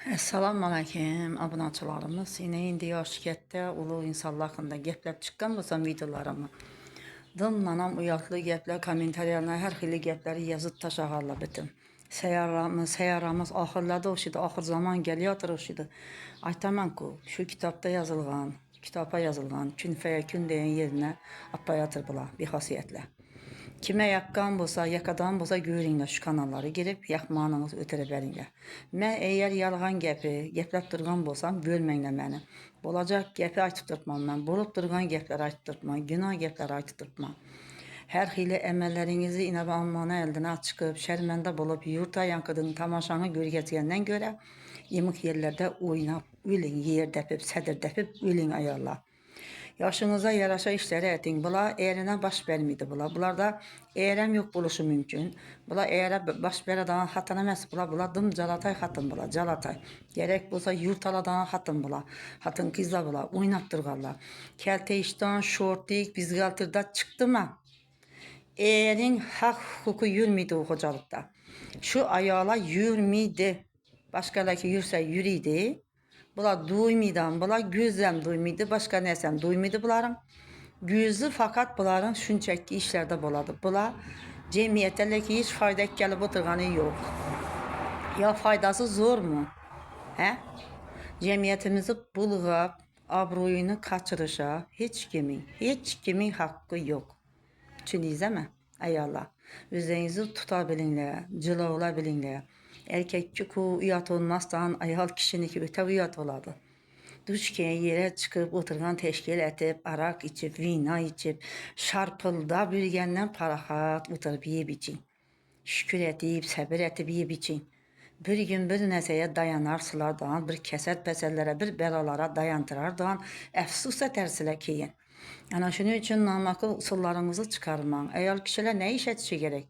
Assalamu alaikum abunəçilərimiz. Yine indi şirkətdə ulu insanlar haqqında gəplər çıxqan olsam videolarımı. Dımlanam uyaqlı gəplər, kommentariyalar, hər xili gəpləri yazıb taşağarla bitim. Səyaramız axırladı o şeydi, axır zaman gəliyordur o şeydi. Aytaman ki, şu kitaba yazılğan, kün fəyəkün deyən yerinə apayatır bula, bir xasiyyətlə. Kime yakkan bolsa, yakadan bolsa görünlər şu kanalları girip yaxmanınız ötərə bərinlər. Mən eğer yalğan gəpləb durğan bolsam, bölməklə məni. Olacaq gəpi aytıb durtmam mən, bolub durğan gəpləri aytıb durtmam, günah gəpləri aytıb durtmam. Hər xili əməllərinizi inəbə ammana əldinə çıxıb, şərməndə olub, yurta yankıdın tamaşanı görgəcəyəndən görə, yımıq yerlərdə oynab, ölün, yer dəpib, sədir dəpib, ölün ayarlar. Yaşınıza yaraşa işləri etin. Bula eğrine baş vermiydi bula. Bunlarda eğrem yok buluşu mümkün. Bula eğre baş verədən xatanaməz bula. Bula dım calatay xatın bula. Calatay. Gerek bulsa yurtaladan xatın bula. Xatın kızla bula. Oynatdırğarlar. Kəlte işdən, şortik, bizgaltırda çıktı mı? Eğerin hak hukuku yürmüydü o hocalıkta. Şu ayala yürmüydü. Başkaları yürse yürüydü. Bula duymaydan, bula gözlem duymuydu, başka nesem duymuydu buların. Gözü fakat buların şunçaki işlerde buladı. Bula cemiyetlerle ki hiç fayda gelip oturganı yok. Ya faydası zor mu? He? Cemiyetimizi bulğab, abroyunu kaçırışa hiç kimin hakkı yok. Çünkü izleme, ayarlar. Üzerinizi tutabilinler, cıla olabilinler. Erkekçi ku uyat olmazdan ayal kişinin öte uyat oladı. Düşkən yere çıkıp oturgan teşkil etip, arak içip, vina içip, şarpılda bürgəndən paraxat oturup yiyip için. Şükür etip, səbir etip yiyip için. Bir gün bir nəsəyə dayanarsılardan, bir kəsət pəsəllərə, bir bəlalara dayandırardan, əfsus etərsilər keyin. Yani şunun için namakıl usullarımızı çıkarman. Eğer kişiler ne iş etişi gerek?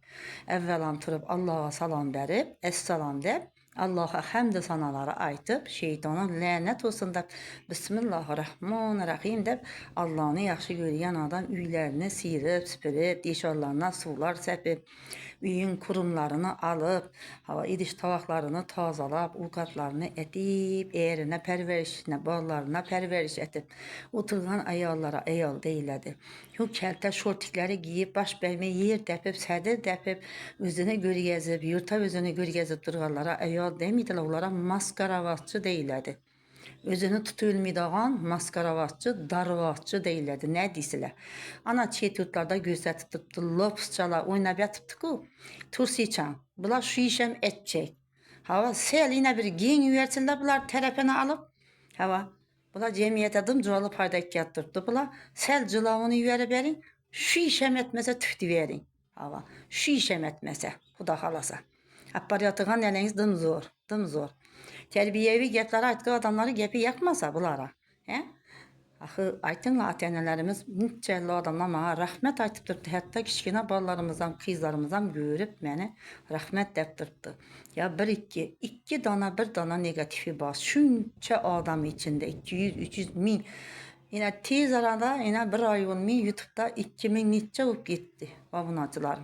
Evvelan turub Allah'a salam verip, esselam deyip, Allah'a həmd sanaları aytıp, şeytana lənət olsun deyip, Bismillahirrahmanirrahim deyip, Allah'ını yaxşı görüyen adam üylərini sıyırıp, süpürüp, dişarlarına sular səpib, üyün kurumlarını alıp, hava idiş tavaklarını tazalap, ulqatlarını etip, eğrine pərverişine, ballarına pərveriş etip, oturgan ayallara ayal deyildi. Şu kəlte şortikləri giyip, baş bəyimi yer dəpib, sədir dəpib, özünü görgəzib, yurta özünü görgəzib durğanlara ayal demiydiler, onlara maskaravatçı deyildi. Özünü tutulmayan maskaravatçı, darvatçı deyildi. Ne deyirlər? Ana çetutlarda göstərib tutdu, lopsçala oynab yatıbdı ki, tursiçan. Bunlar şu işəm etçək. Hava sel yine bir giyin üyersinler bunlar terapene alıp, hava bunlar cemiyete dımcıvalı payda yattırdı. Bunlar sel cılavını üyere verin, şu işəm etmese tühtü verin. Hava şu işəm etmese, bu da halasa. Aparatığan eliniz dım zor, dım zor. Terbiyevi gəpləri aytqı adamları gəpi yakmasa bunlara. He? Axı aytınla ata-analarımız mütçəlli adamlar mənə rəhmət aytıb durdu. Hətta kiçkinə balalarımızdan, qızlarımızdan görüb məni rəhmət deyib durdu. Ya iki dana, bir dana negatifi var. Şunca adam içində 200, 300 min. Yine tez arada yine bir ay olmuyor YouTube'da 2000 neçə olub getdi abunəçilərim.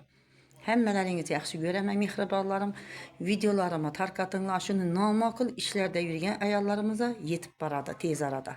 Həmmələrinizi yaxşı görəməm mehribanlarım. Videolarıma tarqatınlar, şunu namakıl işlərdə yürüyen ayarlarımıza yetib baradı tez arada.